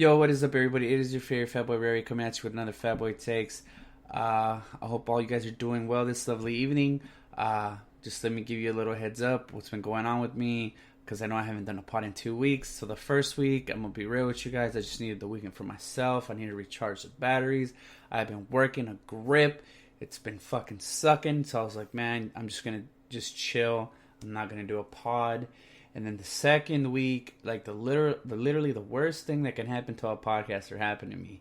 Yo, what is up, everybody? It is your favorite Fat Boy Rary coming at you with another Fat Boy Takes. I hope all you guys are doing well this lovely evening. Just let me give you a little heads up what's been going on with me because I know I haven't done a pod in 2 weeks. So the first week, I'm gonna be real with you guys. I just needed the weekend for myself. I need to recharge the batteries. I've been working a grip. It's been fucking sucking. So I was like, man, I'm just gonna just chill. I'm not gonna do a pod. And then the second week, like literally the worst thing that can happen to a podcaster happened to me.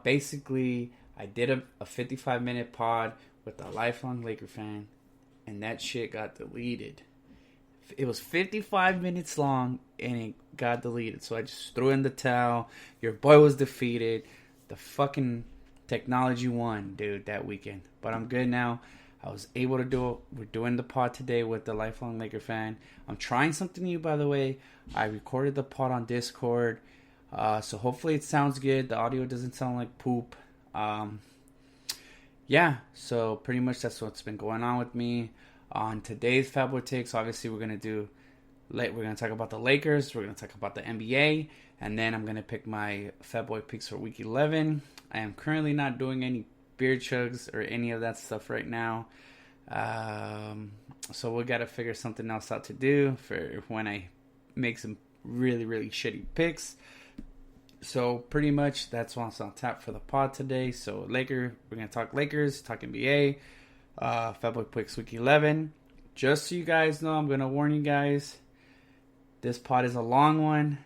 Basically, I did a 55-minute pod with a lifelong Laker fan, and that shit got deleted. It was 55 minutes long, and it got deleted. So I just threw in the towel. Your boy was defeated. The fucking technology won, dude, that weekend. But I'm good now. I was able to do it. We're doing the pod today with the lifelong Laker fan. I'm trying something new, by the way. I recorded the pod on Discord, so hopefully it sounds good. The audio doesn't sound like poop. Yeah, so pretty much that's what's been going on with me. On today's Fat Boy Takes, obviously we're gonna talk about the Lakers. We're gonna talk about the NBA, and then I'm gonna pick my Fat Boy picks for Week 11. I am currently not doing any beer chugs or any of that stuff right now. So we gotta figure something else out to do for when I make some really, really shitty picks. So pretty much that's what's on tap for the pod today. So we're gonna talk Lakers, talk NBA, Fat Boy Picks Week 11. Just so you guys know, I'm gonna warn you guys. This pod is a long one.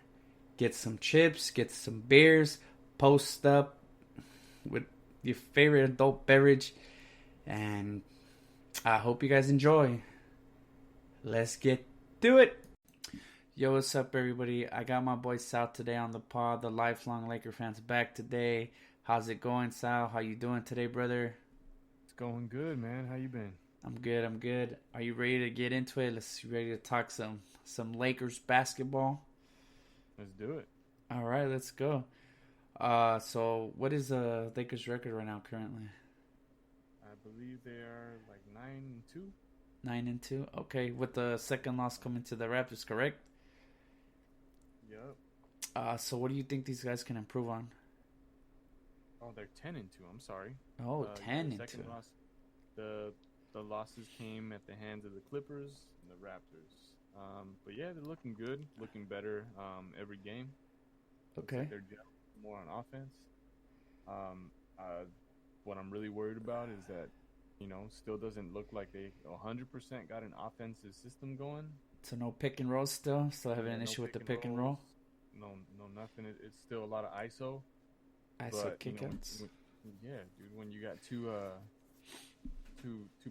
Get some chips, get some beers, post up with your favorite adult beverage, and I hope you guys enjoy. Let's get to it. Yo, what's up, everybody? I got my boy Sal today on the pod. The lifelong Laker fans back today. How's it going, Sal? How you doing today, brother? It's going good, man. How you been? I'm good. I'm good. Are you ready to get into it? Let's ready to talk some Lakers basketball. Let's do it. All right, let's go. So what is the Lakers record right now currently? I believe they are like 9-2. 9-2. Okay, with the second loss coming to the Raptors, correct? Yep. So what do you think these guys can improve on? Oh, they're 10-2. I'm sorry. Oh, Yeah, 10 the and second 2. loss. The losses came at the hands of the Clippers and the Raptors. But yeah, they're looking good, looking better every game. Looks Okay. like they're gelling more on offense. Um, what I'm really worried about is that still doesn't look like they 100% got an offensive system going. So no pick and roll still. Still having Yeah, an no issue with pick the and pick and rolls, roll. no nothing. It's still a lot of ISO. ISO But kickouts. yeah, dude, when you got two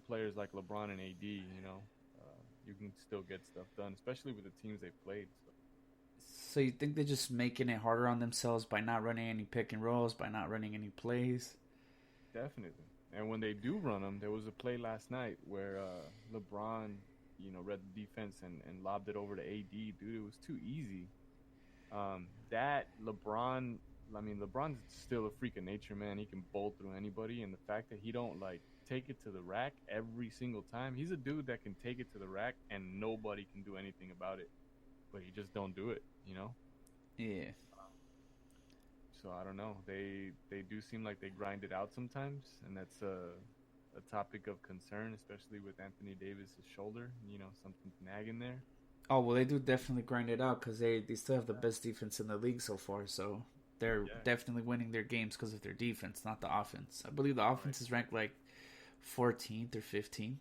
players like LeBron and AD, you can still get stuff done, especially with the teams they've played. So. So you think they're just making it harder on themselves by not running any pick and rolls, by not running any plays? Definitely. And when they do run them, there was a play last night where LeBron, read the defense and lobbed it over to AD. Dude, it was too easy. That LeBron, I mean, LeBron's still a freak of nature, man. He can bowl through anybody, and the fact that he don't like take it to the rack every single time, he's a dude that can take it to the rack and nobody can do anything about it, but he just don't do it. Yeah. So I don't know. They do seem like they grind it out sometimes, and that's a topic of concern, especially with Anthony Davis's shoulder. Something nagging there. Oh, well, they do definitely grind it out because they still have the best defense in the league so far. So they're Yeah, definitely winning their games because of their defense, not the offense. I believe the right. offense is ranked like 14th or 15th.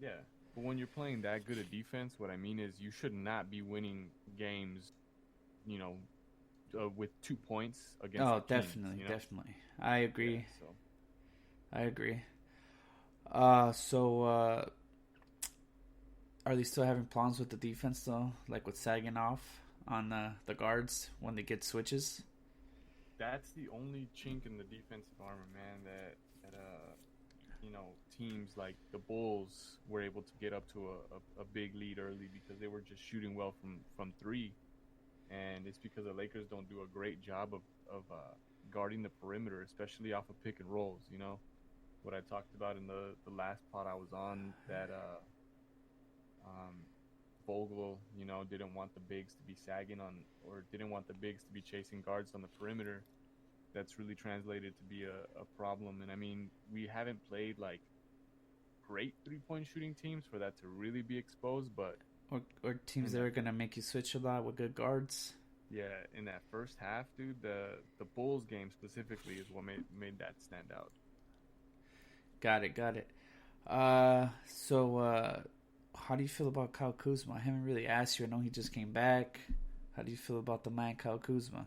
Yeah, but when you're playing that good a defense, what I mean is you should not be winning games, you know, with 2 points against Oh, the Kings. definitely, definitely. I Yeah. agree. So I agree. So are they still having problems with the defense though? Like with sagging off on the guards when they get switches? that's the only chink in the defensive armor, man. That teams like the Bulls were able to get up to a big lead early because they were just shooting well from three, and it's because the Lakers don't do a great job of guarding the perimeter, especially off of pick and rolls. What I talked about in the last pod I was on, that um, Vogel, didn't want the bigs to be sagging on, or didn't want the bigs to be chasing guards on the perimeter. That's really translated to be a problem. And I mean, we haven't played like great 3-point shooting teams for that to really be exposed, but or teams that are gonna make you switch a lot with good guards. yeah, in that first half, dude, the Bulls game specifically is what made that stand out. Got it. So how do you feel about Kyle Kuzma? I haven't really asked you. I know he just came back. How do you feel about the man Kyle Kuzma?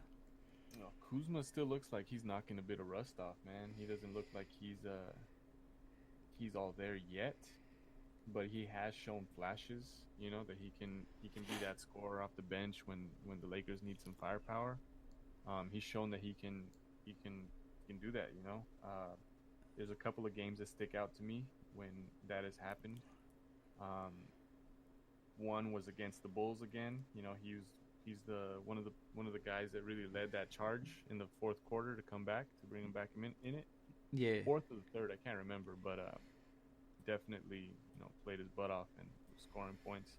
Kuzma still looks like he's knocking a bit of rust off, man. He doesn't look like he's all there yet, but he has shown flashes, that he can be that scorer off the bench when the Lakers need some firepower. He's shown that he can do that. There's a couple of games that stick out to me when that has happened. One was against the Bulls again. He's the one of the guys that really led that charge in the fourth quarter to come back to bring him back in it. Yeah. Fourth or the third, I can't remember, but definitely played his butt off and was scoring points.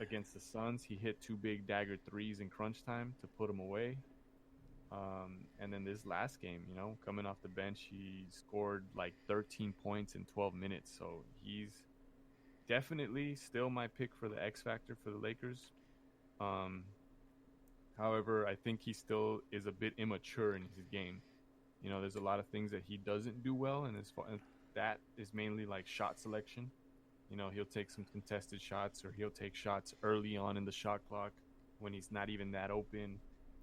Against the Suns, he hit 2 big dagger threes in crunch time to put him away. And then this last game, coming off the bench, he scored like 13 points in 12 minutes. So he's definitely still my pick for the X factor for the Lakers. However, I think he still is a bit immature in his game. There's a lot of things that he doesn't do well, and that is mainly like shot selection. He'll take some contested shots, or he'll take shots early on in the shot clock when he's not even that open.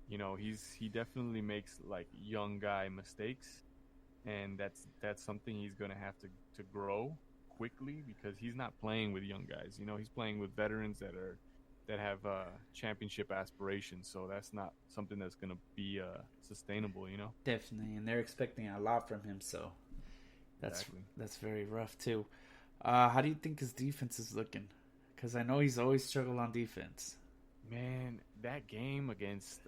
He definitely makes like young guy mistakes, and that's something he's gonna have to grow quickly, because he's not playing with young guys. He's playing with veterans that have championship aspirations. So that's not something that's gonna be sustainable. Definitely, and they're expecting a lot from him. So that's very rough too. How do you think his defense is looking? Because I know he's always struggled on defense. Man, that game against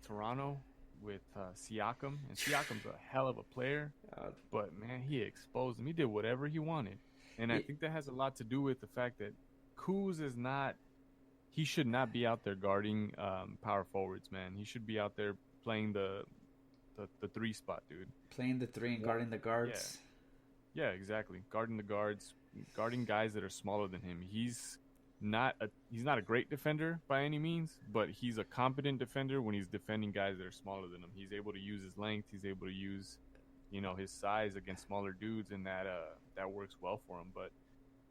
Toronto with Siakam, and Siakam's a hell of a player, but man, he exposed him. He did whatever he wanted, and I think that has a lot to do with the fact that Kuz is not. He should not be out there guarding power forwards, man. He should be out there playing the 3 spot, dude. Playing the 3 and guarding the guards. Yeah, exactly. Guarding the guards, guarding guys that are smaller than him. He's not a great defender by any means, but he's a competent defender when he's defending guys that are smaller than him. He's able to use his length. He's able to use, his size against smaller dudes, and that works well for him. But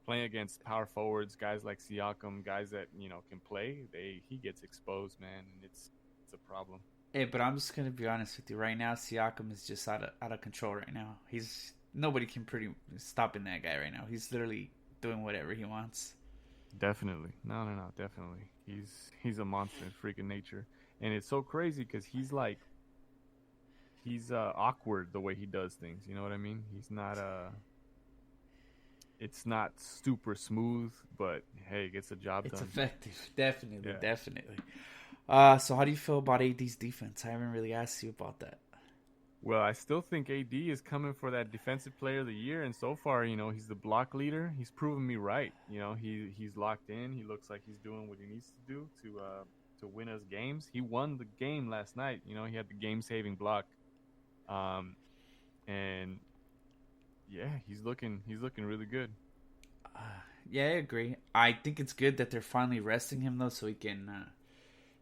playing against power forwards, guys like Siakam, guys that can play, he gets exposed, man, and it's a problem. Hey, but I'm just gonna be honest with you right now. Siakam is just out of control right now. Nobody can stopping that guy right now. He's literally doing whatever he wants. Definitely, no, definitely. He's a monster in freaking nature, and it's so crazy because he's awkward the way he does things. You know what I mean? He's not It's not super smooth, but hey, it gets the job done. It's effective, definitely. So how do you feel about AD's defense? I haven't really asked you about that. Well, I still think AD is coming for that defensive player of the year, and so far, he's the block leader. He's proven me right. He's locked in. He looks like he's doing what he needs to do to win us games. He won the game last night. He had the game-saving block, and yeah, he's looking really good. Yeah, I agree. I think it's good that they're finally resting him though, so he can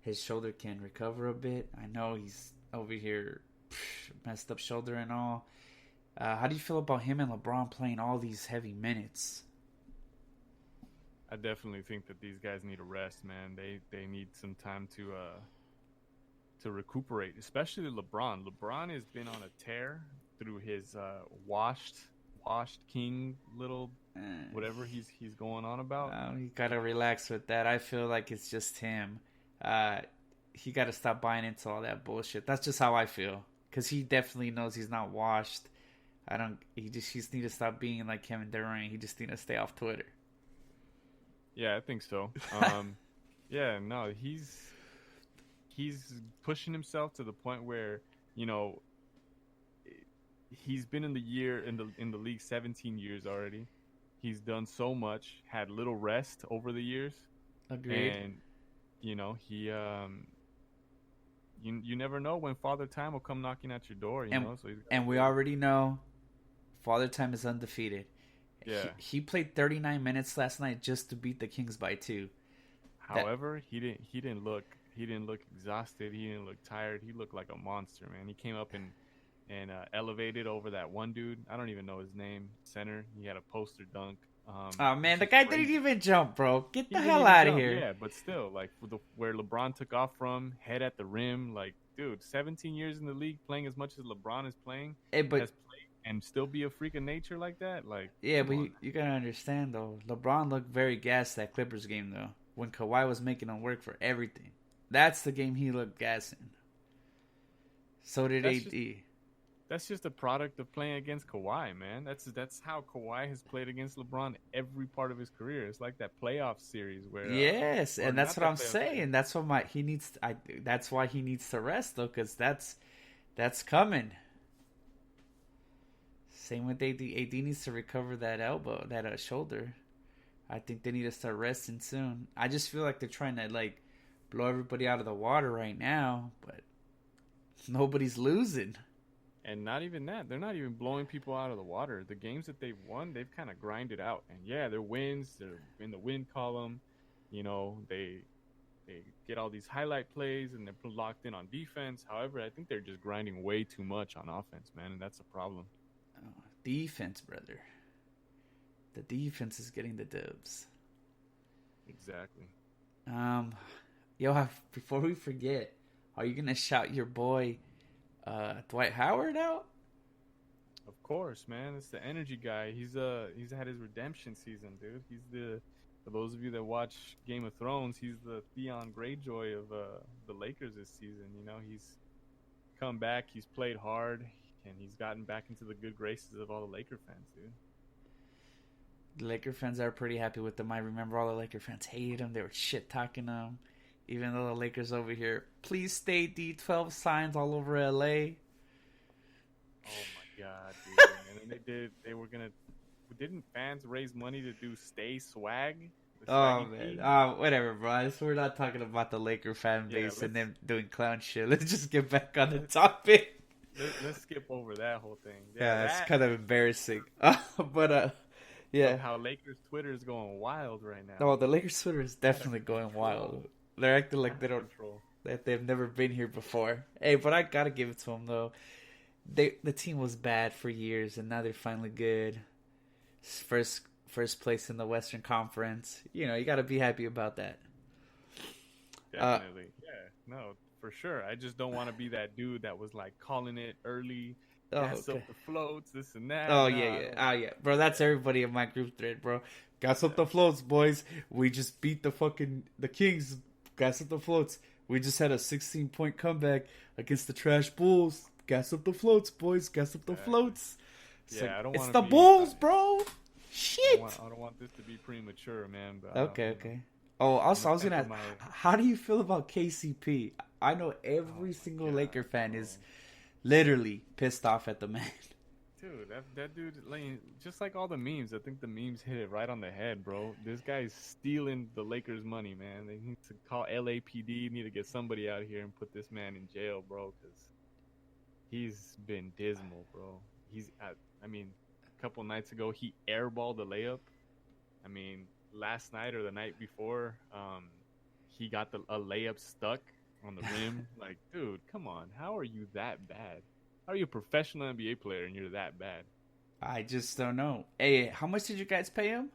his shoulder can recover a bit. I know he's over here messed up shoulder and all. How do you feel about him and LeBron playing all these heavy minutes? I definitely think that these guys need a rest, man. They need some time to recuperate, especially LeBron. LeBron has been on a tear through his washed king little whatever he's going on about. You gotta relax with that. I feel like it's just him. He gotta stop buying into all that bullshit. That's just how I feel, because he definitely knows he's not washed. He just need to stop being like Kevin Durant. He just need to stay off Twitter. Yeah, I think so. Yeah, no, he's pushing himself to the point where he's been in the league 17 years already. He's done so much, had little rest over the years, Agreed. and you never know when Father Time will come knocking at your door. And So he's got to and we wait. already know Father Time is undefeated. Yeah. He played 39 minutes last night just to beat the Kings by 2. That However, he didn't look exhausted. He didn't look tired. He looked like a monster, man. He came up and elevated over that one dude. I don't even know his name. Center. He had a poster dunk. Oh man, Which the is guy crazy. didn't even jump, bro. Get He the didn't hell even out of jump, here. yeah, but still, like where LeBron took off from, head at the rim, like, dude, 17 years in the league, playing as much as LeBron is playing, Hey, but has played, and still be a freak of nature like that, like, yeah, come but on. you gotta understand though. LeBron looked very gassed that Clippers game though. When Kawhi was making him work for everything. That's the game he looked gassing. So did That's just AD. that's just a product of playing against Kawhi, man. That's how Kawhi has played against LeBron every part of his career. It's like that playoff series where, Yes, or and that's not what that I'm playoff series. saying. That's what he needs. That's why he needs to rest though, because that's coming. Same with AD. AD needs to recover that elbow, that shoulder. I think they need to start resting soon. I just feel like they're trying to like blow everybody out of the water right now, but nobody's losing. And not even that. They're not even blowing people out of the water. The games that they've won, they've kind of grinded out. And yeah, they're wins. They're in the win column. They get all these highlight plays and they're locked in on defense. However, I think they're just grinding way too much on offense, man, and that's a problem. Oh, defense, brother. The defense is getting the dubs. Exactly. Um, yo, before we forget, are you gonna shout your boy Dwight Howard out? Of course, man. It's the energy guy. He's had his redemption season, dude. For those of you that watch Game of Thrones, he's the Theon Greyjoy of the Lakers this season. He's come back, he's played hard, and he's gotten back into the good graces of all the Laker fans, dude. The Laker fans are pretty happy with him. I remember all the Laker fans hated him. They were shit talking him. Even though the Lakers over here, please stay D12 signs all over LA. Oh my god, dude. And then didn't fans raise money to do Stay Swag? Oh man, whatever, bro. We're not talking about the Laker fan base and them doing clown shit. Let's just get back on the topic. Let's skip over that whole thing. Yeah, it's kind of embarrassing. But yeah, how Lakers Twitter is going wild right now. No, the Lakers Twitter is definitely going wild. They're acting like that they've never been here before. Hey, but I gotta give it to them though. The team was bad for years, and now they're finally good. First place in the Western Conference. You gotta be happy about that. Definitely, yeah, no, for sure. I just don't want to be that dude that was like calling it early. Gas up the floats, this and that. Oh, yeah. Bro, that's everybody in my group thread, bro. Gas up the floats, boys. We just beat the Kings. Gas up the floats. We just had a 16-point comeback against the trash Bulls. Gas up the floats, boys. Gas up the floats. I don't want it's the Bulls, bro. Shit. I don't want this to be premature, man. But, okay. Oh, also, I was going to ask, how do you feel about KCP? I know every single Laker fan is literally pissed off at the man. Dude, that dude, just like all the memes, I think the memes hit it right on the head, bro. This guy's stealing the Lakers' money, man. They need to call LAPD, need to get somebody out here and put this man in jail, bro, because he's been dismal, bro. A couple nights ago, he airballed a layup. Last night or the night before, he got a layup stuck on the rim. Like, dude, come on. How are you that bad? How are you a professional NBA player and you're that bad? I just don't know. Hey, how much did you guys pay him?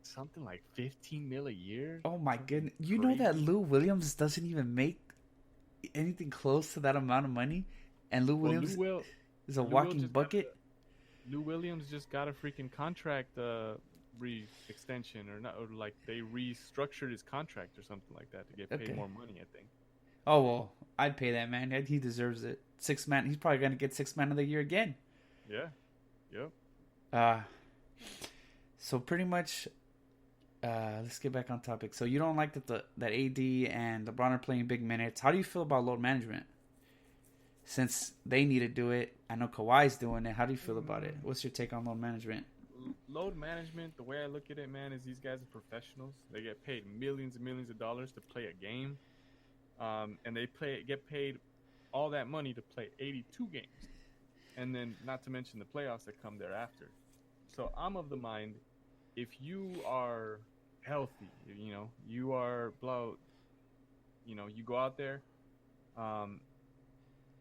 Something like $15 million a year. Oh my goodness! You know that Lou Williams doesn't even make anything close to that amount of money, and Lou Williams is a walking bucket. Lou Williams just got a freaking contract re-extension, or not, or like they restructured his contract or something like that to get paid more money, I think. Oh well, I'd pay that man. He deserves it. Six man. He's probably gonna get Sixth Man of the Year again. Yeah. Yep. So pretty much, let's get back on topic. So you don't like that AD and LeBron are playing big minutes. How do you feel about load management? Since they need to do it, I know Kawhi's doing it. How do you feel about it? What's your take on load management? load management, the way I look at it, man, is these guys are professionals. They get paid millions and millions of dollars to play a game, and they get paid all that money to play 82 games, and then not to mention the playoffs that come thereafter. So I'm of the mind, if you are healthy, you are blow, you go out there, um,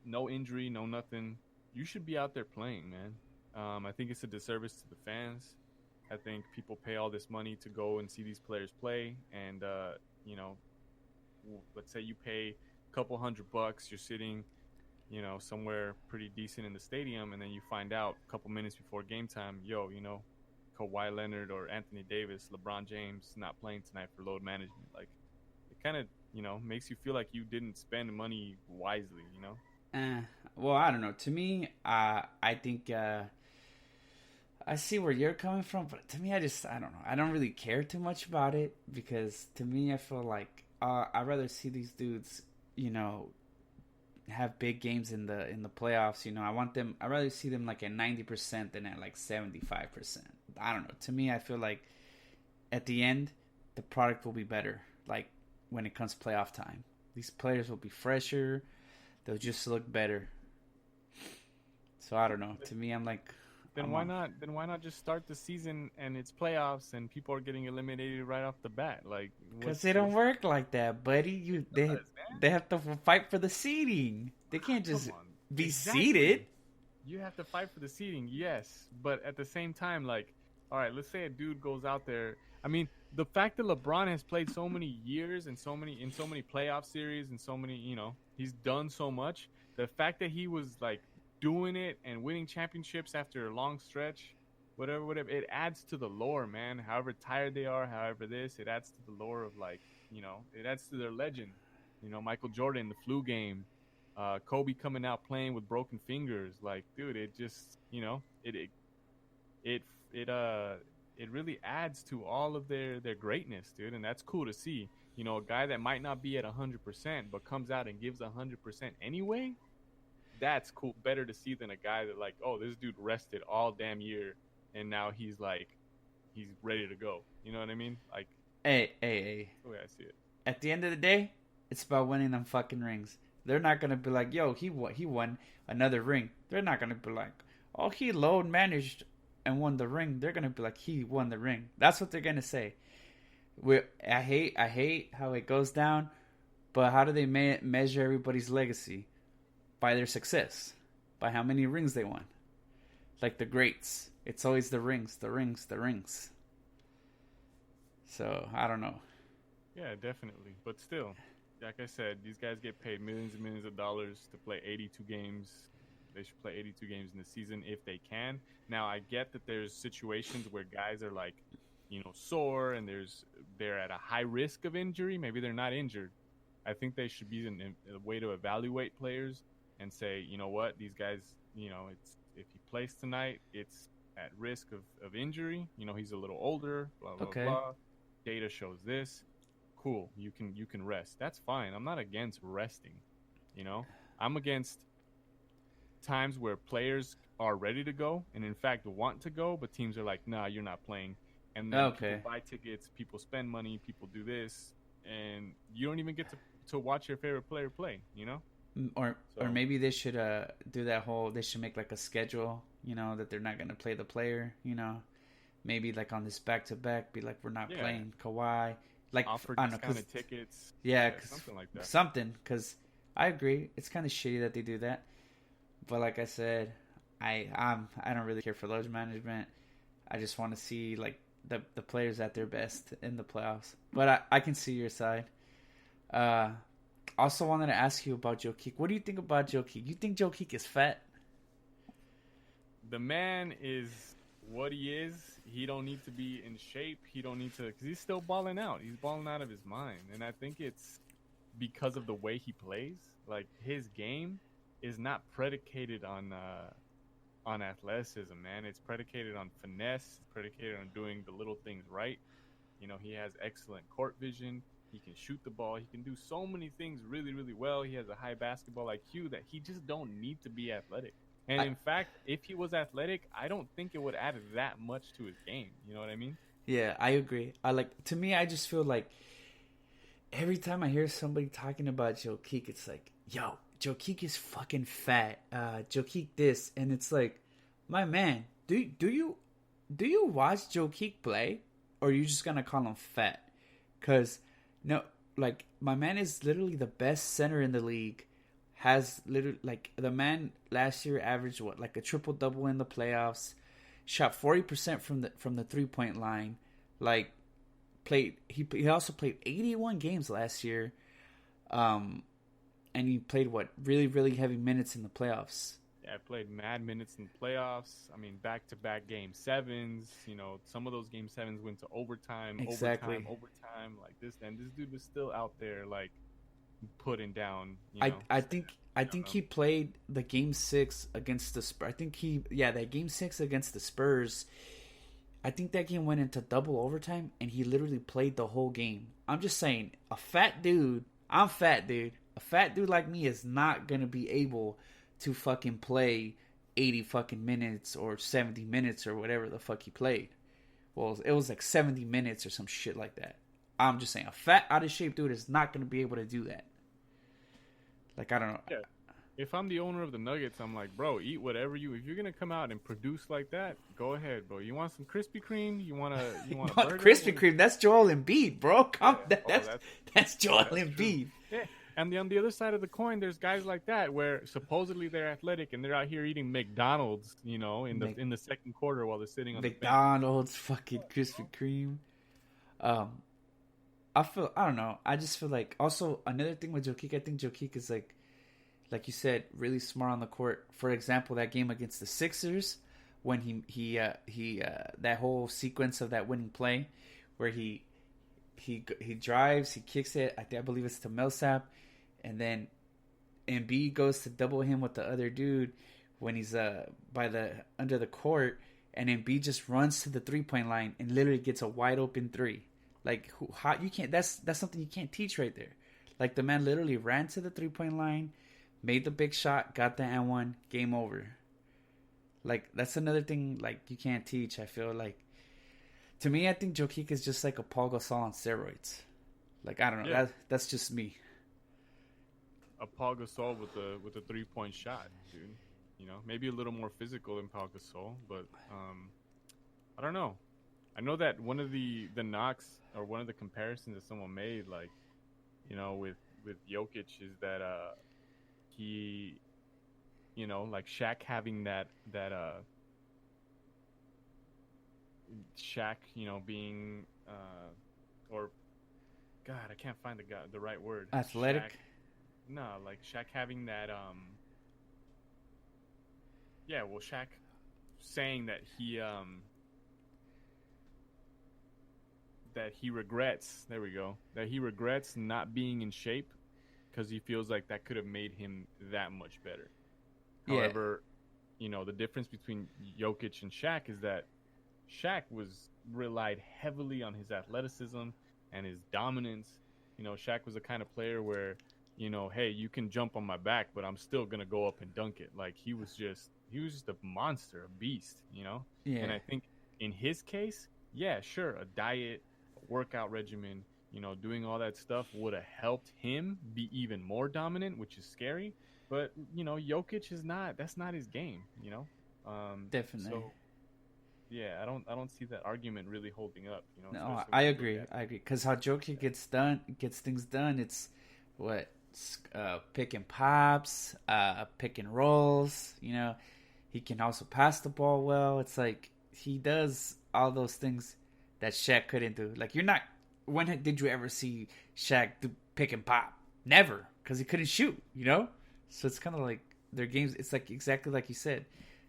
no injury, no nothing, you should be out there playing, man. I think it's a disservice to the fans. I think people pay all this money to go and see these players play, and let's say you pay a couple $100, you're sitting, somewhere pretty decent in the stadium, and then you find out a couple minutes before game time, Kawhi Leonard or Anthony Davis, LeBron James not playing tonight for load management. Like, it kind of, makes you feel like you didn't spend money wisely. Well, I don't know. To me, I think I see where you're coming from, but to me, I don't know. I don't really care too much about it because to me, I feel like I'd rather see these dudes, have big games in the playoffs. I'd rather see them like at 90% than at like 75%. I don't know. To me, I feel like at the end, the product will be better. Like when it comes playoff time, these players will be fresher. They'll just look better. So I don't know. To me, I'm like, Then why not? Then why not just start the season and it's playoffs and people are getting eliminated right off the bat? Like, because they don't work like that, buddy. They have to fight for the seeding. They can't just be seeded. You have to fight for the seeding, yes, but at the same time, like, all right, let's say a dude goes out there. I mean, the fact that LeBron has played so many years and so many playoff series and so many, he's done so much. The fact that he was like doing it and winning championships after a long stretch, whatever, it adds to the lore, man. However tired they are, it adds to the lore of like, it adds to their legend. Michael Jordan, the flu game, Kobe coming out playing with broken fingers. Like, dude, it just, it really adds to all of their greatness, dude, and that's cool to see. A guy that might not be at 100% but comes out and gives 100% anyway. That's cool. Better to see than a guy that like, oh, this dude rested all damn year and now he's ready to go. You know what I mean? Like, hey. The way I see it. At the end of the day, it's about winning them fucking rings. They're not gonna be like, yo, he won another ring. They're not gonna be like, oh, he load managed and won the ring. They're gonna be like, he won the ring. That's what they're gonna say. I hate how it goes down, but how do they measure everybody's legacy? By their success, by how many rings they won. Like the greats, it's always the rings. So I don't know. Yeah, definitely. But still, like I said, these guys get paid millions and millions of dollars to play 82 games. They should play 82 games in the season if they can. Now, I get that there's situations where guys are like, sore and they're at a high risk of injury. Maybe they're not injured. I think they should be a way to evaluate players and say, you know what, these guys, it's if he plays tonight, it's at risk of injury. He's a little older, blah, blah, blah. Data shows this. Cool. You can rest. That's fine. I'm not against resting. I'm against times where players are ready to go and in fact want to go, but teams are like, nah, you're not playing. And then people buy tickets, people spend money, people do this, and you don't even get to watch your favorite player play, Or maybe they should do that whole. They should make like a schedule, that they're not gonna play the player, Maybe like on this back to back, be like we're not playing Kawhi, like offer I don't know, discounted tickets, something like that. Something, because I agree, it's kind of shitty that they do that, but like I said, I don't really care for load management. I just want to see like the players at their best in the playoffs. But I can see your side. Also wanted to ask you about jokic. What do you think about jokic? You think jokic is fat? The man is what he is. He don't need to be in shape. He don't need to, because he's still balling out. He's balling out of his mind. And I think it's because of the way he plays. Like, his game is not predicated on athleticism, man. It's predicated on finesse. It's predicated on doing the little things right. He has excellent court vision. He can shoot the ball. He can do so many things really, really well. He has a high basketball IQ that he just don't need to be athletic. And I, in fact, if he was athletic, I don't think it would add that much to his game. You know what I mean? yeah, I agree. I like to me. I just feel like every time I hear somebody talking about jokic, it's like, yo, jokic is fucking fat. Jokic this, and it's like, my man, do you watch jokic play, or are you just gonna call him fat? Cause no, like my man is literally the best center in the league. Has literally like the man last year averaged what like a triple double in the playoffs, shot 40% from the 3 point line, like played he also played 81 games last year, um, and he played what really heavy minutes in the playoffs. Yeah, I played mad minutes in playoffs. I mean, back to back game sevens. You know, some of those game sevens went to overtime, Exactly. overtime. Like this, and this dude was still out there, like putting down. I On think them. he played the game six against the Spurs. I think that game six against the Spurs. I think that game went into double overtime, and he literally played the whole game. I'm just saying, a fat dude. I'm fat, dude. A fat dude like me is not gonna be able to fucking play 80 fucking minutes or 70 minutes or whatever the fuck he played. Well, it was like 70 minutes or some shit like that. I'm just saying, a fat, out of shape dude is not gonna be able to do that. Like, I don't know. Yeah. If I'm the owner of the Nuggets, I'm like, bro, eat whatever you. If you're gonna come out and produce like that, go ahead, bro. You want some Krispy Kreme? You want a No, burger? Krispy Kreme, that's Joel Embiid, bro. Yeah. That's Joel That's true. Embiid. Yeah. And on the other side of the coin, there's guys like that where supposedly they're athletic and they're out here eating McDonald's, you know, in the second quarter while they're sitting on the bench. McDonald's, fucking Krispy Kreme. Um, I don't know. I just feel like also another thing with Jokic. I think Jokic is like you said, really smart on the court. For example, that game against the Sixers, when he that whole sequence of that winning play, where he drives, he kicks it. I believe it's to Millsap, and then Embiid goes to double him with the other dude when he's by the under the court, and Embiid just runs to the 3 point line and literally gets a wide open three. Like how you can't that's something you can't teach right there. Like the man literally ran to the 3 point line, made the big shot, got the N1, game over. Like that's another thing like you can't teach. I feel like to me, I think Jokic is just like a Paul Gasol on steroids. Like I don't know, Yeah. that's just me. A Paul Gasol with a 3 point shot, dude. You know, maybe a little more physical than Paul Gasol, but I don't know. I know that one of the knocks or one of the comparisons that someone made, like, you know, with Jokic is that he, you know, like Shaq having that Shaq, you know, being or God, I can't find the right word. Athletic. Shaq, no, like Shaq having that yeah, well Shaq saying that he regrets, there we go, that he regrets not being in shape because he feels like that could have made him that much better. Yeah. However, you know, the difference between Jokic and Shaq is that Shaq relied heavily on his athleticism and his dominance. You know, Shaq was the kind of player where, you know, hey, you can jump on my back, but I'm still gonna go up and dunk it. Like he was just a monster, a beast, you know? Yeah. And I think in his case, yeah, sure, a diet, a workout regimen, you know, doing all that stuff would have helped him be even more dominant, which is scary. But, you know, Jokic is not, that's not his game, you know? Definitely. So, yeah, I don't see that argument really holding up, you know? No, I agree. I agree. Because how Jokic gets things done, it's what pick and pops, pick and rolls. You know, he can also pass the ball well. It's like he does all those things that Shaq couldn't do. Like you're not. When did you ever see Shaq do pick and pop? Never, because he couldn't shoot. You know, so it's kind of like their games. It's like exactly like you said.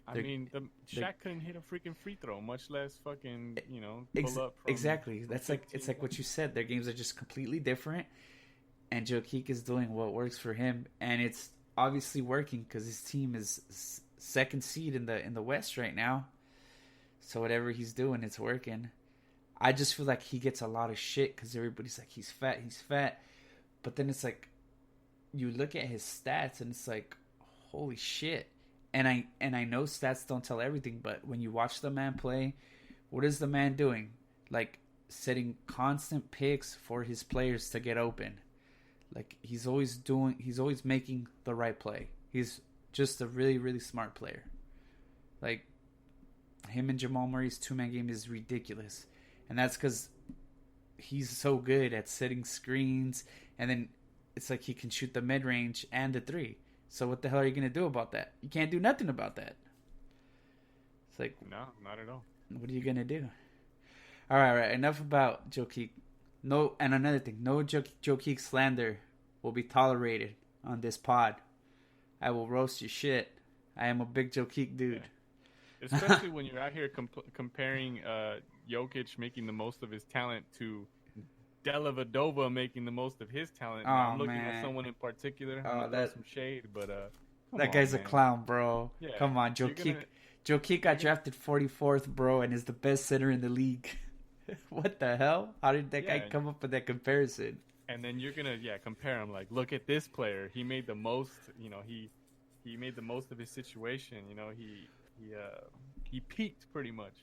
I mean, Shaq couldn't hit a freaking free throw, much less fucking, you know, pull up. Exactly. That's like it's like what you said. Their games are just completely different, and Jokic is doing what works for him, and it's obviously working because his team is second seed in the West right now. So whatever he's doing, it's working. I just feel like he gets a lot of shit because everybody's like he's fat, but then it's like you look at his stats and it's like holy shit. and I know stats don't tell everything, but when you watch the man play, what is the man doing? Like setting constant picks for his players to get open. Like he's always making the right play. He's just a really, really smart player. Like him and Jamal Murray's 2-man game is ridiculous. And that's because he's so good at setting screens, and then it's like he can shoot the mid-range and the three. So what the hell are you going to do about that? You can't do nothing about that. It's like... No, not at all. What are you going to do? All right. Enough about jokic. No, and another thing. No jokic slander will be tolerated on this pod. I will roast your shit. I am a big jokic dude. Yeah. Especially when you're out here comparing Jokic making the most of his talent to Dellavedova making the most of his talent. I'm looking at someone in particular. I'm gonna throw some shade, but that guy's a clown, bro. Yeah, come on, Jokic got drafted 44th, bro, and is the best center in the league. What the hell? How did that guy come up with that comparison? And then you're gonna compare him like, look at this player. He made the most. He made the most of his situation. He peaked pretty much.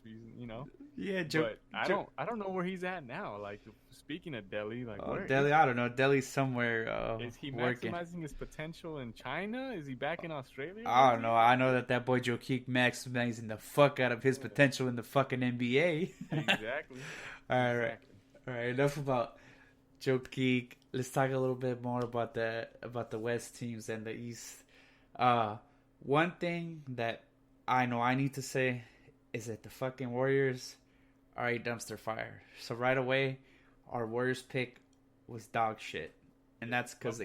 Yeah, but I don't know where he's at now. Like speaking of Delhi, where Delhi? I don't know. Delhi's somewhere. Is he working. maximizing his potential in China? Is he back in Australia? I don't know. I know that boy Jokic maximizing the fuck out of his potential in the fucking NBA. Exactly. All right. Enough about Jokic. Let's talk a little bit more about the West teams and the East. One thing that I know I need to say is that the fucking Warriors are a dumpster fire. So right away, our Warriors pick was dog shit. And that's because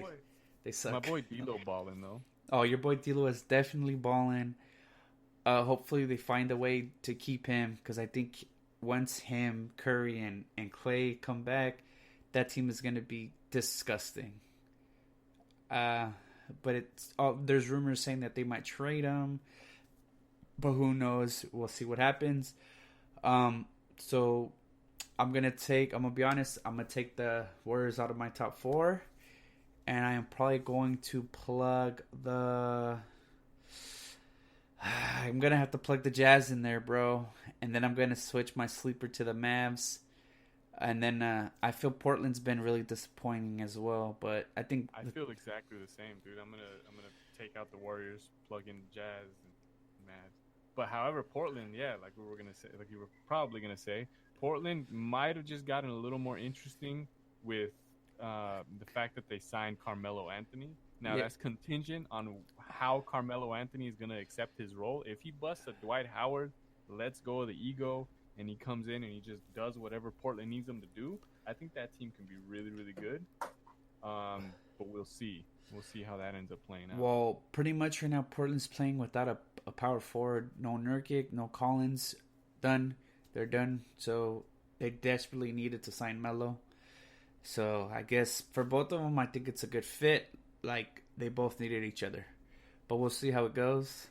they suck. My boy D'Lo balling, though. Oh, your boy D'Lo is definitely balling. Hopefully they find a way to keep him, because I think once him, Curry, and Clay come back, that team is going to be disgusting. But there's rumors saying that they might trade him. But who knows? We'll see what happens. So I'm going to be honest, I'm going to take the Warriors out of my top 4. And I am probably going to plug I'm going to have to plug the Jazz in there, bro. And then I'm going to switch my sleeper to the Mavs. And then I feel Portland's been really disappointing as well. But I think... I feel exactly the same, dude. I'm gonna take out the Warriors, plug in Jazz and Mavs. But however, Portland, like you were probably gonna say, Portland might have just gotten a little more interesting with the fact that they signed Carmelo Anthony. Now that's contingent on how Carmelo Anthony is gonna accept his role. If he busts a Dwight Howard, lets go of the ego, and he comes in and he just does whatever Portland needs him to do, I think that team can be really, really good. But we'll see. We'll see how that ends up playing out. Well, pretty much right now, Portland's playing without a power forward. No Nurkic, no Collins. Done. They're done. So they desperately needed to sign Melo. So I guess for both of them, I think it's a good fit. Like, they both needed each other. But we'll see how it goes.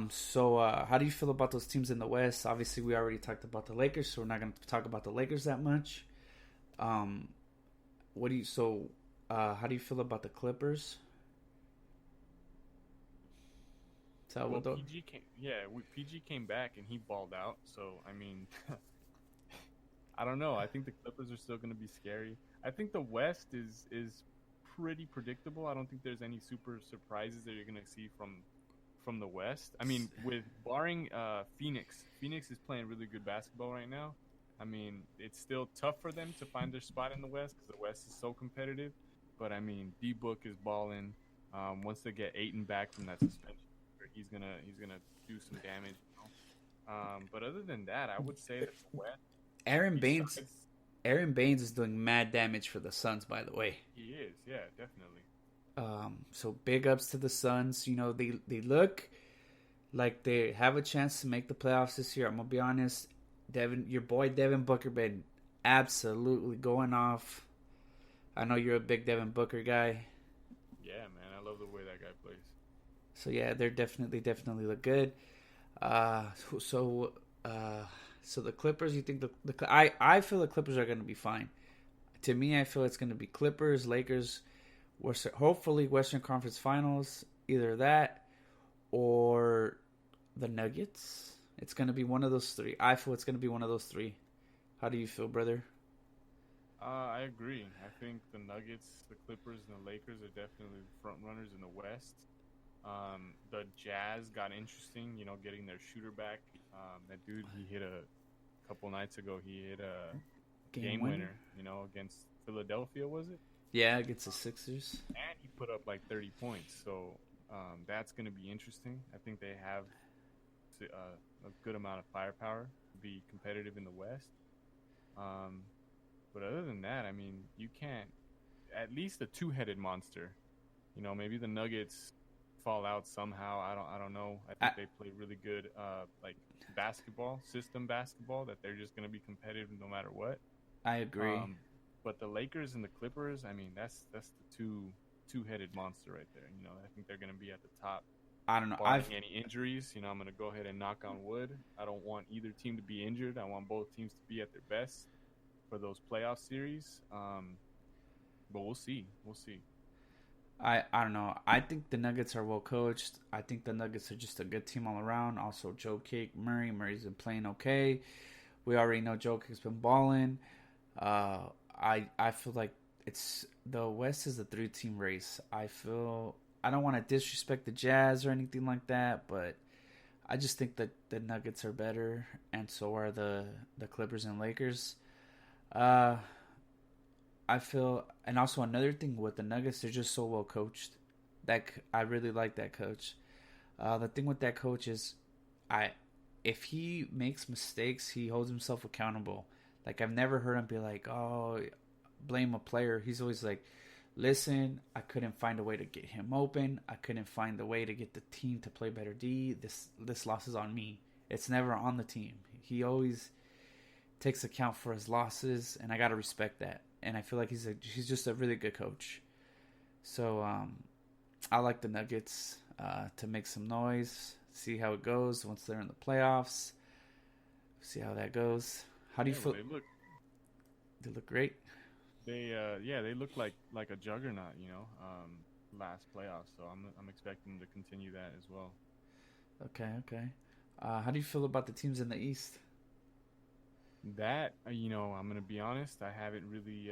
So how do you feel about those teams in the West? Obviously, we already talked about the Lakers, so we're not going to talk about the Lakers that much. How do you feel about the Clippers? Salvador? Well, PG came back and he balled out. So, I mean, I don't know. I think the Clippers are still going to be scary. I think the West is pretty predictable. I don't think there's any super surprises that you're going to see from the West. I mean, with barring Phoenix is playing really good basketball right now. I mean, it's still tough for them to find their spot in the West because the West is so competitive. But I mean, D-Book is balling. Once they get Ayton back from that suspension, he's gonna do some damage. But other than that, I would say that the West. Aaron Baines is doing mad damage for the Suns, by the way. He is, yeah, definitely. So big ups to the Suns. You know, they look like they have a chance to make the playoffs this year. I'm gonna be honest, your boy Devin Booker been absolutely going off. I know you're a big Devin Booker guy. Yeah, man, I love the way that guy plays. So yeah, they're definitely look good. So the Clippers, you think I feel the Clippers are gonna be fine. To me, I feel it's gonna be Clippers, Lakers. Hopefully Western Conference Finals, either that or the Nuggets. It's going to be one of those three. I feel it's going to be one of those three. How do you feel, brother? I agree. I think the Nuggets, the Clippers, and the Lakers are definitely front runners in the West. The Jazz got interesting, getting their shooter back. That dude, he hit a couple nights ago. He hit a game winner, against Philadelphia, was it? Yeah, against the Sixers. And he put up like 30 points. So that's going to be interesting. I think they have a good amount of firepower to be competitive in the West. But other than that, I mean, you can't. At least a two-headed monster. Maybe the Nuggets fall out somehow. I don't know. I think they play really good, like system basketball. That they're just going to be competitive no matter what. I agree. But the Lakers and the Clippers, I mean, that's the two-headed monster right there. I think they're going to be at the top. I don't know. Barring any injuries, I'm going to go ahead and knock on wood. I don't want either team to be injured. I want both teams to be at their best for those playoff series. But we'll see. I don't know. I think the Nuggets are well coached. I think the Nuggets are just a good team all around. Also, jokic, Murray's been playing okay. We already know Jokic's been balling. I feel like it's the West is a 3-team race. I don't want to disrespect the Jazz or anything like that, but I just think that the Nuggets are better, and so are the Clippers and Lakers. I feel, and also another thing with the Nuggets, they're just so well coached. I really like that coach. The thing with that coach is, if he makes mistakes, he holds himself accountable. Like, I've never heard him be like, "Oh, blame a player." He's always like, "Listen, I couldn't find a way to get him open. I couldn't find a way to get the team to play better D. This loss is on me. It's never on the team." He always takes account for his losses, and I gotta respect that. And I feel like he's just a really good coach. So I like the Nuggets to make some noise, see how it goes once they're in the playoffs. See how that goes. How do you feel? They look great. They look like a juggernaut, last playoffs. So I'm expecting them to continue that as well. Okay. How do you feel about the teams in the East? That I'm gonna be honest. I haven't really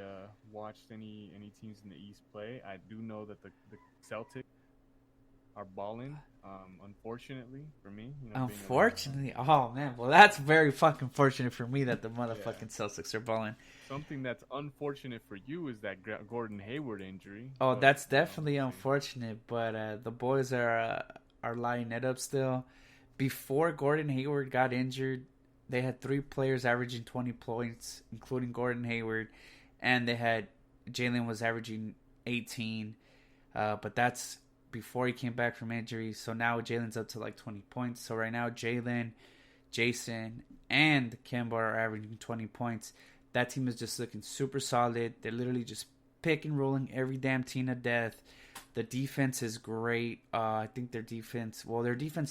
watched any teams in the East play. I do know that the Celtics are balling. Unfortunately for me, unfortunately, oh man, well that's very fucking fortunate for me that the motherfucking Celtics are balling. Something that's unfortunate for you is that Gordon Hayward injury. Oh, that's definitely unfortunate. But the boys are lining it up still. Before Gordon Hayward got injured, they had 3 players averaging 20 points, including Gordon Hayward, and they had Jalen was averaging 18. But that's before he came back from injury. So now Jalen's up to like 20 points. So right now Jalen, Jason, and Kemba are averaging 20 points. That team is just looking super solid. They're literally just pick and rolling every damn team to death. The defense is great. I think their defense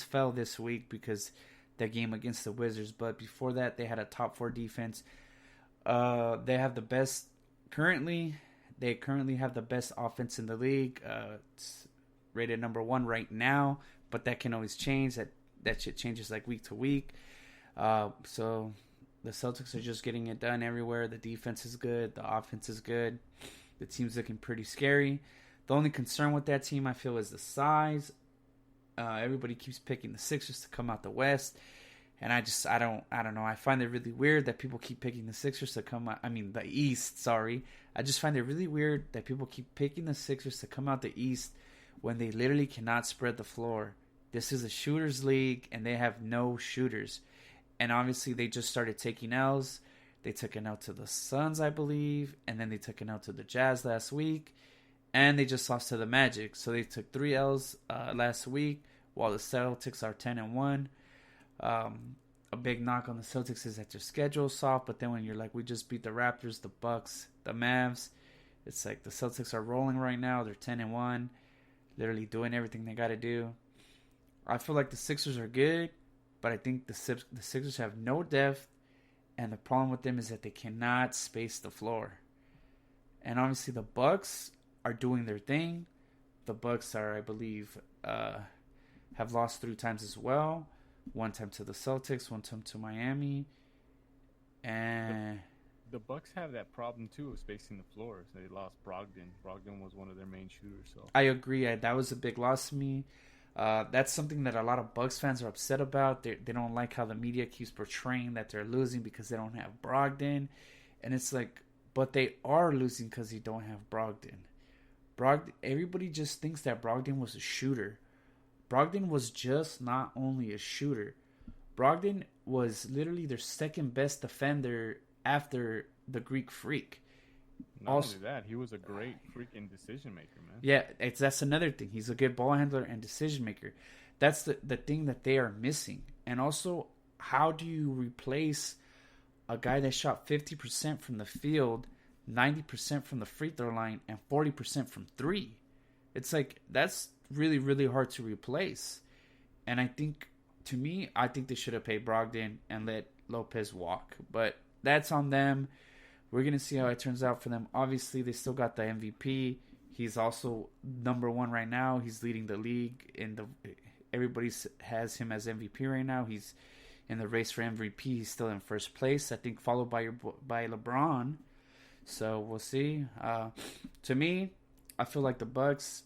fell this week because that game against the Wizards. But before that, they had a top 4 defense. They have the best currently. They currently have the best offense in the league. It's rated number 1 right now, but that can always change. That shit changes like week to week. So the Celtics are just getting it done everywhere. The defense is good. The offense is good. The team's looking pretty scary. The only concern with that team, I feel, is the size. Everybody keeps picking the Sixers to come out the West, and I don't know. I find it really weird that people keep picking the Sixers to come out. I mean, the East. Sorry, I just find it really weird that people keep picking the Sixers to come out the East when they literally cannot spread the floor. This is a shooters league, and they have no shooters. And obviously, they just started taking L's. They took an L to the Suns, I believe, and then they took an L to the Jazz last week, and they just lost to the Magic. So they took 3 L's last week, while the Celtics are 10-1. A big knock on the Celtics is that their schedule is soft, but then when you're like, we just beat the Raptors, the Bucks, the Mavs, it's like the Celtics are rolling right now. They're 10-1, literally doing everything they got to do. I feel like the Sixers are good, but I think the Sixers have no depth, and the problem with them is that they cannot space the floor. And obviously the Bucks are doing their thing. The Bucks are, I believe, have lost 3 times as well. 1 time to the Celtics, 1 time to Miami, and The Bucks have that problem too of spacing the floor. So they lost Brogdon. Brogdon was one of their main shooters. So I agree. That was a big loss to me. That's something that a lot of Bucks fans are upset about. They don't like how the media keeps portraying that they're losing because they don't have Brogdon. And it's like, but they are losing because they don't have Brogdon. Everybody just thinks that Brogdon was a shooter. Brogdon was just not only a shooter. Brogdon was literally their second best defender after the Greek Freak. not only that, he was a great freaking decision maker, man. Yeah, that's another thing. He's a good ball handler and decision maker. That's the thing that they are missing. And also, how do you replace a guy that shot 50% from the field, 90% from the free throw line, and 40% from three? It's like, that's really, really hard to replace. And I think they should have paid Brogdon and let Lopez walk. But that's on them. We're going to see how it turns out for them. Obviously, they still got the MVP. He's also number one right now. He's leading the league. Everybody has him as MVP right now. He's in the race for MVP. He's still in first place, I think, followed by LeBron. So we'll see. To me, I feel like the Bucks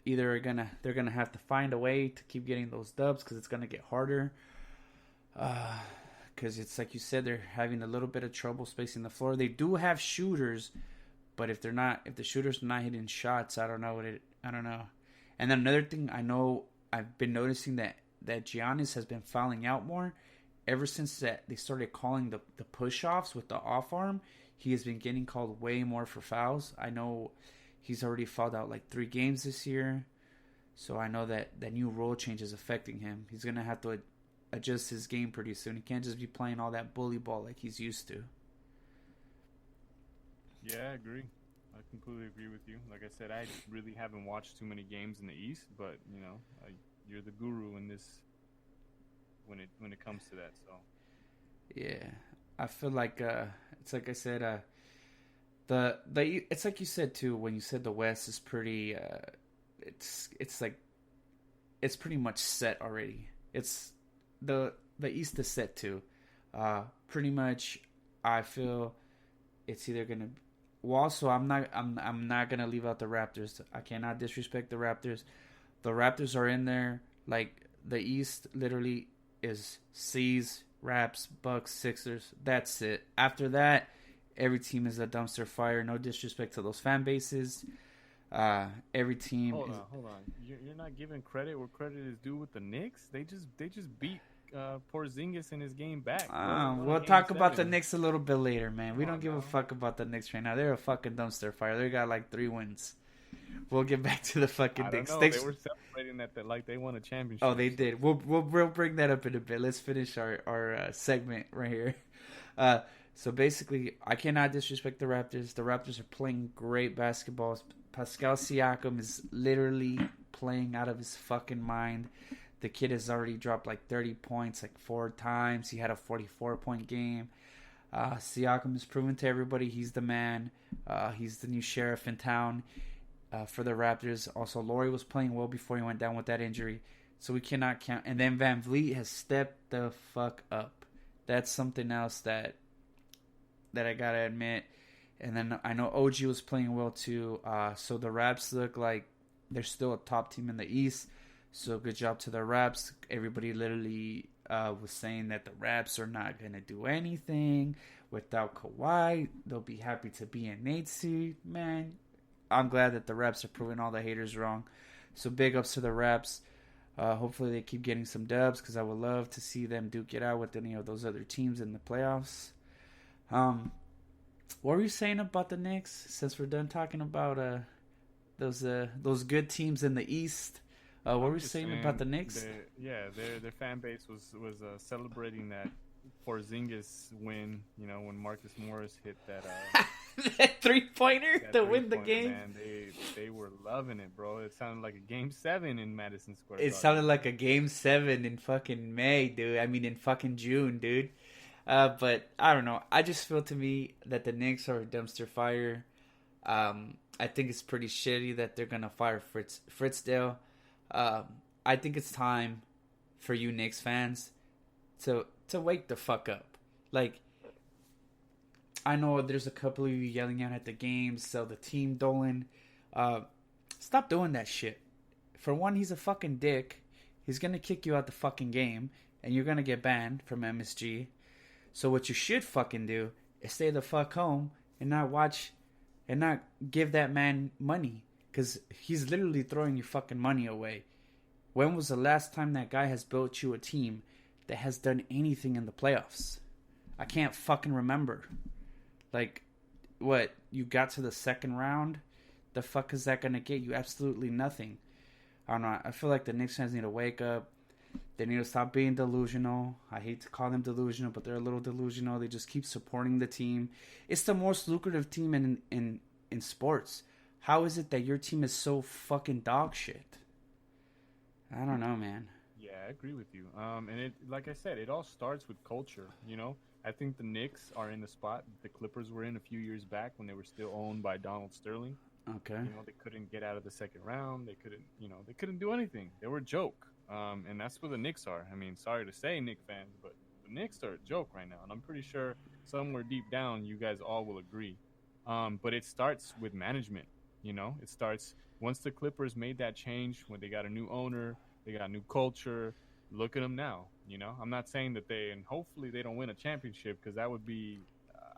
either they're gonna have to find a way to keep getting those dubs because it's gonna get harder. Because it's like you said, they're having a little bit of trouble spacing the floor. They do have shooters, but if the shooters are not hitting shots, I don't know. And then another thing, I've been noticing that Giannis has been fouling out more ever since that they started calling the push offs with the off arm. He has been getting called way more for fouls. I know he's already fouled out like 3 games this year, so I know that new rule change is affecting him. He's gonna have to adjust his game pretty soon. He can't just be playing all that bully ball like he's used to. Yeah, I agree. I completely agree with you. Like I said, I really haven't watched too many games in the East, but you're the guru in this when it comes to that. So yeah, I feel like it's like I said, it's like you said too when you said the West is pretty. It's like it's pretty much set already. It's the East is set too. Pretty much, I feel it's either gonna. Well, also, I'm not gonna leave out the Raptors. I cannot disrespect the Raptors. The Raptors are in there. Like the East, literally is C's, Raps, Bucks, Sixers. That's it. After that, every team is a dumpster fire. No disrespect to those fan bases. Every team. Hold on. You're not giving credit where credit is due with the Knicks. They just beat Porzingis in his game back. We'll talk about the Knicks a little bit later, man. We don't give a fuck about the Knicks right now. They're a fucking dumpster fire. They got like 3 wins. We'll get back to the fucking Knicks. They were celebrating that like they won a championship. Oh, they did. We'll bring that up in a bit. Let's finish our segment right here. So basically, I cannot disrespect the Raptors. The Raptors are playing great basketball. Pascal Siakam is literally playing out of his fucking mind. The kid has already dropped like 30 points like 4 times. He had a 44-point game. Siakam has proven to everybody he's the man. He's the new sheriff in town for the Raptors. Also, Laurie was playing well before he went down with that injury. So we cannot count. And then Van Vliet has stepped the fuck up. That's something else that I gotta admit. And then I know OG was playing well too. So the Raps look like they're still a top team in the East. So good job to the Raps. Everybody literally was saying that the Raps are not going to do anything without Kawhi. They'll be happy to be an 8 seed. Man, I'm glad that the Raps are proving all the haters wrong. So big ups to the Raps. Hopefully they keep getting some dubs because I would love to see them duke it out with any of those other teams in the playoffs. What were you saying about the Knicks? Since we're done talking about those good teams in the East. What were you saying about the Knicks? Their fan base was celebrating that Porzingis win. When Marcus Morris hit that that 3-pointer to win the game. Man, they were loving it, bro. It sounded like a Game 7 in Madison Square Garden. It sounded like a Game 7 in fucking May, dude. I mean, in fucking June, dude. But I don't know. I just feel to me that the Knicks are a dumpster fire. I think it's pretty shitty that they're gonna fire Fritzdale. I think it's time for you Knicks fans to wake the fuck up. Like, I know there's a couple of you yelling out at the games, sell the team, Dolan. Stop doing that shit. For one, he's a fucking dick. He's gonna kick you out the fucking game, and you're gonna get banned from MSG. So what you should fucking do is stay the fuck home and not watch and not give that man money, because he's literally throwing your fucking money away. When was the last time that guy has built you a team that has done anything in the playoffs? I can't fucking remember. Like, what, you got to the second round? The fuck is that gonna get you? Absolutely nothing. I don't know. I feel like the Knicks fans need to wake up. They need to stop being delusional. I hate to call them delusional, but they're a little delusional. They just keep supporting the team. It's the most lucrative team in sports. How is it that your team is so fucking dog shit? I don't know, man. Yeah, I agree with you. And it, like I said, it all starts with culture. You know, I think the Knicks are in the spot the Clippers were in a few years back when they were still owned by Donald Sterling. Okay. You know, they couldn't get out of the second round. They couldn't do anything. They were a joke. And that's where the Knicks are. I mean, sorry to say, Knicks fans, but the Knicks are a joke right now. And I'm pretty sure somewhere deep down, you guys all will agree. But it starts with management. You know, it starts once the Clippers made that change, when they got a new owner, they got a new culture. Look at them now. You know, I'm not saying that and hopefully they don't win a championship, because that would be,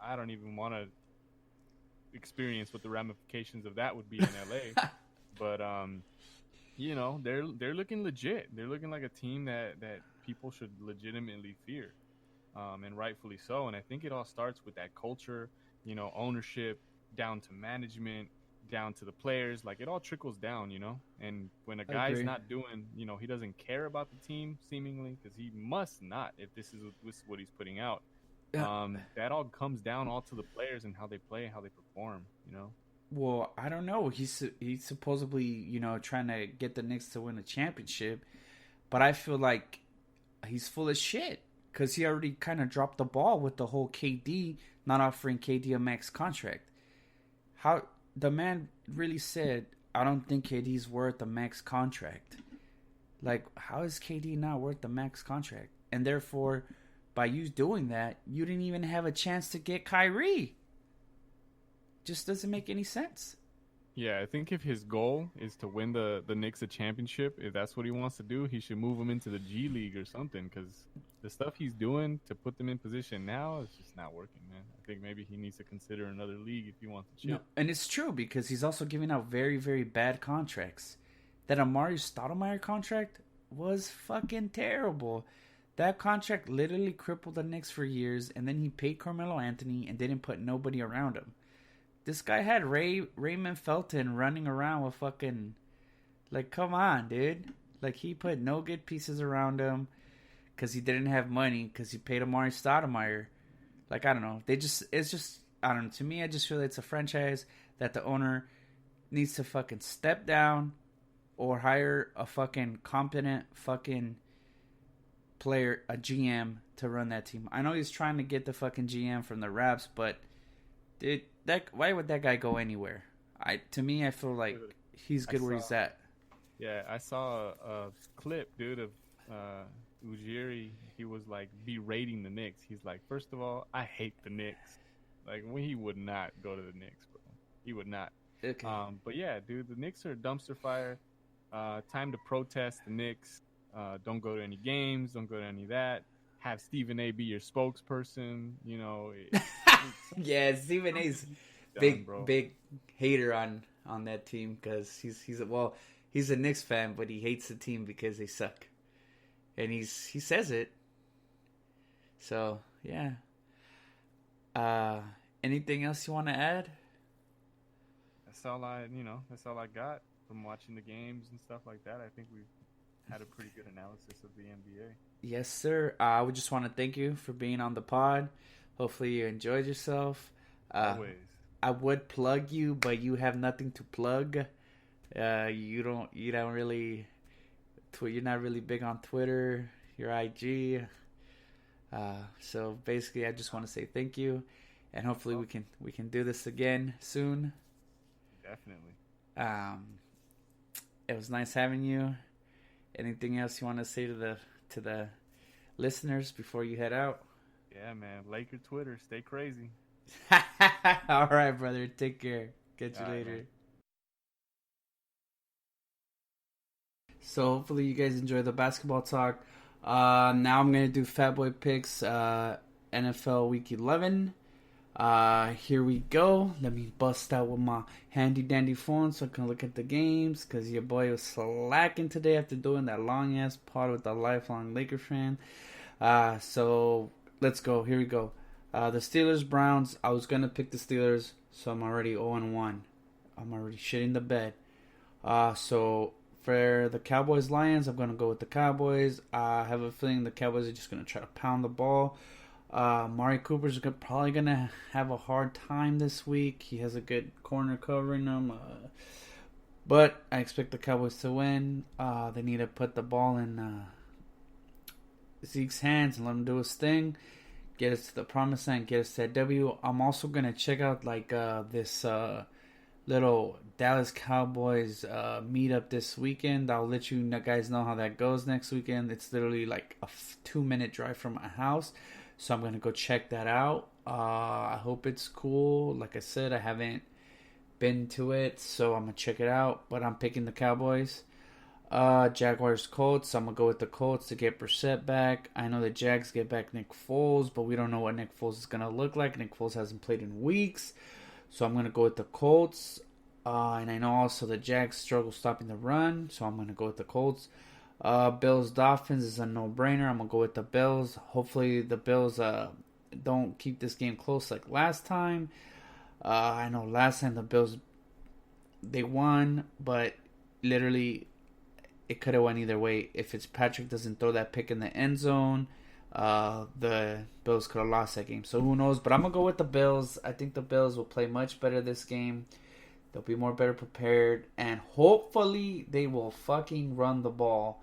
I don't even want to experience what the ramifications of that would be in LA. But, you know, they're looking legit. They're looking like a team that people should legitimately fear, and rightfully so. And I think it all starts with that culture, you know, ownership, down to management, down to the players. Like, it all trickles down, you know. And when a guy's not doing, you know, he doesn't care about the team seemingly, because he must not if this is what he's putting out. That all comes down all to the players and how they play and how they perform, you know. Well, I don't know. He's supposedly, you know, trying to get the Knicks to win a championship, but I feel like he's full of shit, because he already kind of dropped the ball with the whole KD, not offering KD a max contract. How the man really said, I don't think KD's worth a max contract. Like, how is KD not worth the max contract? And therefore, by you doing that, you didn't even have a chance to get Kyrie. Just doesn't make any sense. Yeah, I think if his goal is to win the Knicks a championship, if that's what he wants to do, he should move them into the G League or something, because the stuff he's doing to put them in position now is just not working, man. I think maybe he needs to consider another league if he wants to chip. No, and it's true, because he's also giving out very, very bad contracts. That Amari Stoudemire contract was fucking terrible. That contract literally crippled the Knicks for years, and then he paid Carmelo Anthony and didn't put nobody around him. This guy had Raymond Felton running around with fucking... Like, come on, dude. Like, he put no good pieces around him because he didn't have money, because he paid Amari Stoudemire. Like, I don't know. It's just, I don't know. To me, I just feel it's a franchise that the owner needs to fucking step down or hire a fucking competent fucking player, a GM, to run that team. I know he's trying to get the fucking GM from the Raps, but... Dude, why would that guy go anywhere? To me, I feel like he's good where he's at. Yeah, I saw a clip, dude, of Ujiri. He was like berating the Knicks. He's like, first of all, I hate the Knicks. Like, he would not go to the Knicks, bro. He would not. Okay. But yeah, dude, the Knicks are a dumpster fire. Time to protest the Knicks. Don't go to any games. Don't go to any of that. Have Stephen A. be your spokesperson. You know. Yeah, Stephen A's big hater on that team, because he's a Knicks fan, but he hates the team because they suck, and he says it. So yeah. Anything else you want to add? That's all I got from watching the games and stuff like that. I think we've had a pretty good analysis of the NBA. Yes, sir. I would just want to thank you for being on the pod. Hopefully you enjoyed yourself. Always. I would plug you, but you have nothing to plug. You don't really. You're not really big on Twitter. Your IG. So basically, I just want to say thank you, and hopefully we can do this again soon. Definitely. Um, it was nice having you. Anything else you want to say to the listeners before you head out? Yeah, man. Laker Twitter, stay crazy. All right, brother. Take care. Catch you All right, man. later. So hopefully you guys enjoy the basketball talk. Now I'm gonna do Fat Boy picks. NFL Week 11. Here we go. Let me bust out with my handy dandy phone so I can look at the games. Cause your boy was slacking today after doing that long ass pod with a lifelong Laker fan. So let's go. Here we go. The Steelers Browns. I was gonna pick the Steelers, so I'm already 0-1. I'm already shitting the bed. So for the Cowboys Lions, I'm gonna go with the Cowboys. I have a feeling the Cowboys are just gonna try to pound the ball. Mari Cooper's probably gonna have a hard time this week. He has a good corner covering him. But I expect the Cowboys to win. They need to put the ball in Zeke's hands and let him do his thing. Get us to the promised land. Get us to that W. I'm also gonna check out this little Dallas Cowboys meetup this weekend. I'll let you guys know how that goes next weekend. It's literally like a 2-minute drive from my house, so I'm gonna go check that out. I hope it's cool. Like I said, I haven't been to it, so I'm gonna check it out. But I'm picking the Cowboys. Jaguars Colts. I'm gonna go with the Colts to get Brissett back. I know the Jags get back Nick Foles, but we don't know what Nick Foles is gonna look like. Nick Foles hasn't played in weeks. So I'm going to go with the Colts. And I know also the Jags struggle stopping the run. So I'm going to go with the Colts. Bills Dolphins is a no-brainer. I'm going to go with the Bills. Hopefully the Bills don't keep this game close like last time. I know last time the Bills, they won. But literally it could have went either way. If Fitzpatrick doesn't throw that pick in the end zone, the Bills could have lost that game. So who knows? But I'm going to go with the Bills. I think the Bills will play much better this game. They'll be more better prepared. And hopefully they will fucking run the ball.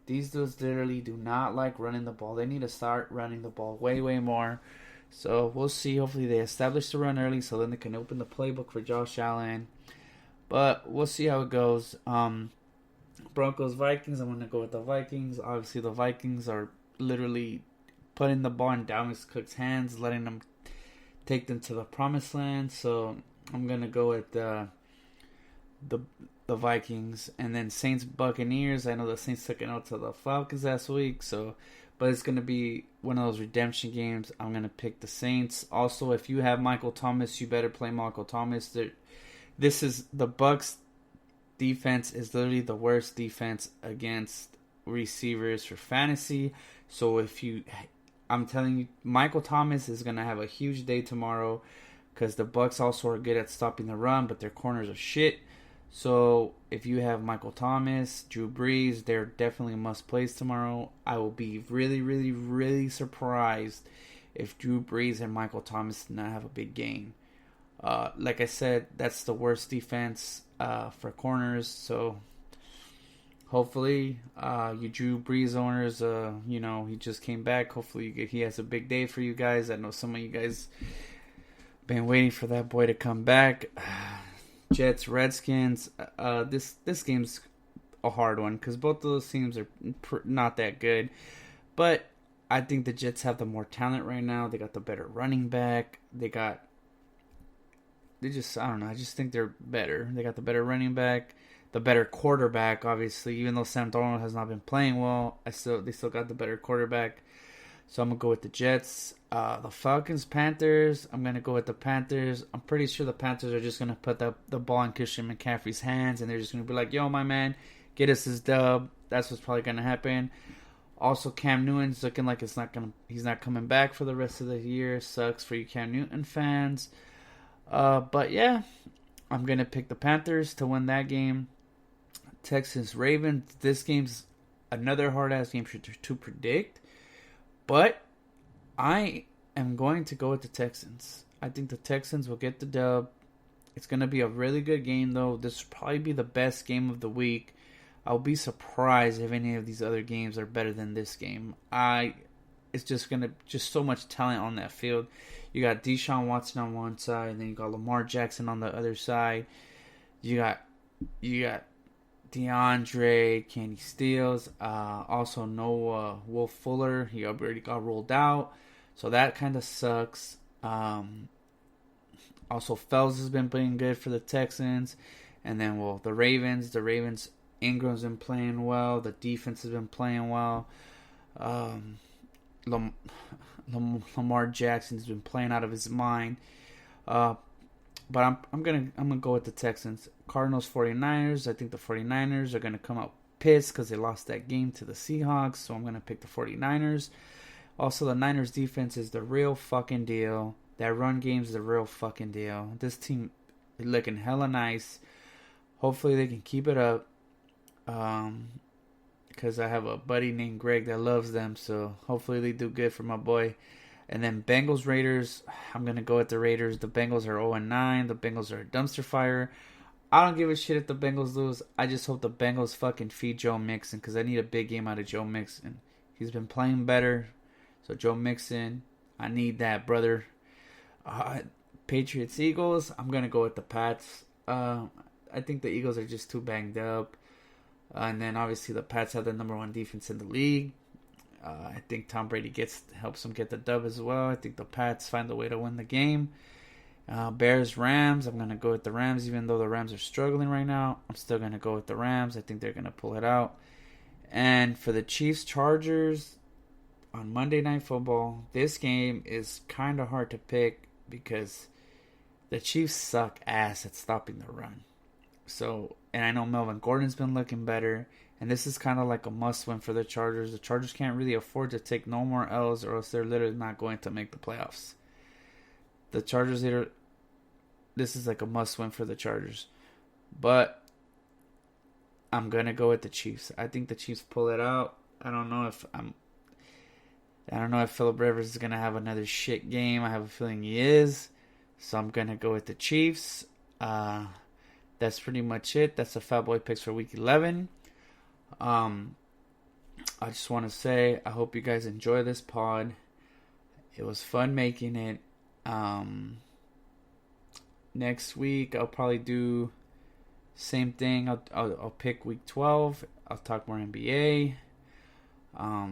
These dudes literally do not like running the ball. They need to start running the ball way, way more. So we'll see. Hopefully they establish the run early so then they can open the playbook for Josh Allen. But we'll see how it goes. Broncos Vikings. I'm going to go with the Vikings. Obviously the Vikings are literally putting the ball in Dalvin Cook's hands, letting them take them to the promised land. So I'm gonna go with the Vikings. And then Saints Buccaneers. I know the Saints took it out to the Falcons last week, but it's gonna be one of those redemption games. I'm gonna pick the Saints. Also, if you have Michael Thomas, you better play Michael Thomas. This is the Bucs defense is literally the worst defense against receivers for fantasy. So I'm telling you, Michael Thomas is going to have a huge day tomorrow because the Bucs also are good at stopping the run, but their corners are shit. So if you have Michael Thomas, Drew Brees, they're definitely must plays tomorrow. I will be really, really, really surprised if Drew Brees and Michael Thomas do not have a big game. Like I said, that's the worst defense for corners. So hopefully, you Drew Brees owners, he just came back. Hopefully he has a big day for you guys. I know some of you guys been waiting for that boy to come back. Jets, Redskins. This game's a hard one because both of those teams are not that good. But I think the Jets have the more talent right now. They got the better running back. I don't know. I just think they're better. They got the better running back. The better quarterback, obviously, even though Sam Darnold has not been playing well, they still got the better quarterback. So I'm gonna go with the Jets. The Falcons, Panthers. I'm gonna go with the Panthers. I'm pretty sure the Panthers are just gonna put the ball in Christian McCaffrey's hands, and they're just gonna be like, "Yo, my man, get us his dub." That's what's probably gonna happen. Also, Cam Newton's looking like he's not coming back for the rest of the year. Sucks for you Cam Newton fans. But yeah, I'm gonna pick the Panthers to win that game. Texans Ravens. This game's another hard ass game to predict, but I am going to go with the Texans. I think the Texans will get the dub. It's gonna be a really good game though. This will probably be the best game of the week. I'll be surprised if any of these other games are better than this game. It's just so much talent on that field. You got Deshaun Watson on one side, and then you got Lamar Jackson on the other side. You got DeAndre, Kenny Steals, also Noah Wolf Fuller. He already got rolled out, so that kind of sucks. Also, Fells has been playing good for the Texans, and then the Ravens. Ingram's been playing well. The defense has been playing well. Lamar Jackson's been playing out of his mind. But I'm gonna go with the Texans. Cardinals 49ers. I think the 49ers are gonna come out pissed because they lost that game to the Seahawks. So I'm gonna pick the 49ers. Also, the Niners defense is the real fucking deal. That run game's the real fucking deal. This team is looking hella nice. Hopefully they can keep it up. Because I have a buddy named Greg that loves them. So hopefully they do good for my boy. And then Bengals Raiders. I'm going to go with the Raiders. The Bengals are 0-9. The Bengals are a dumpster fire. I don't give a shit if the Bengals lose. I just hope the Bengals fucking feed Joe Mixon. Because I need a big game out of Joe Mixon. He's been playing better. So Joe Mixon, I need that, brother. Patriots Eagles. I'm going to go with the Pats. I think the Eagles are just too banged up. And then obviously the Pats have the number one defense in the league. I think Tom Brady helps them get the dub as well. I think the Pats find a way to win the game. Bears Rams. I'm gonna go with the Rams, even though the Rams are struggling right now. I'm still gonna go with the Rams. I think they're gonna pull it out. And for the Chiefs Chargers on Monday Night Football, this game is kind of hard to pick because the Chiefs suck ass at stopping the run. So, and I know Melvin Gordon's been looking better, and this is kind of like a must-win for the Chargers. The Chargers can't really afford to take no more L's, or else they're literally not going to make the playoffs. The Chargers, this is like a must-win for the Chargers. But I'm going to go with the Chiefs. I think the Chiefs pull it out. I don't know if Phillip Rivers is going to have another shit game. I have a feeling he is. So I'm going to go with the Chiefs. That's pretty much it. That's the Fat Boy picks for week 11. I just want to say I hope you guys enjoy this pod. It was fun making it. Next week I'll probably do same thing. I'll pick week 12. I'll talk more NBA. I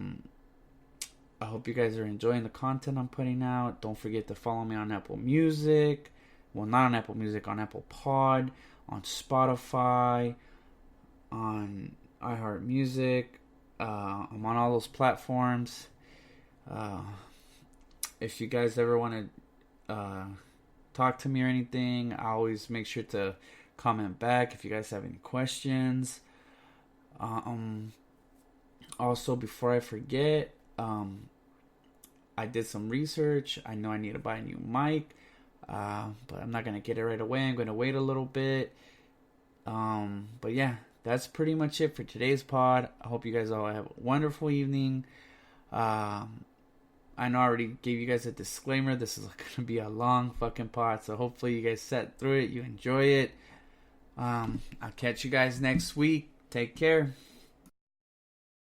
hope you guys are enjoying the content I'm putting out. Don't forget to follow me on Apple Music. Well, not on Apple Music, on Apple Pod, on Spotify, on iHeartMusic. I'm on all those platforms. If you guys ever want to talk to me or anything, I always make sure to comment back if you guys have any questions. Also, before I forget, I did some research. I know I need to buy a new mic. But I'm not going to get it right away. I'm going to wait a little bit. But yeah, that's pretty much it for today's pod. I hope you guys all have a wonderful evening. I know I already gave you guys a disclaimer. This is going to be a long fucking pod. So hopefully you guys sat through it. You enjoy it. I'll catch you guys next week. Take care.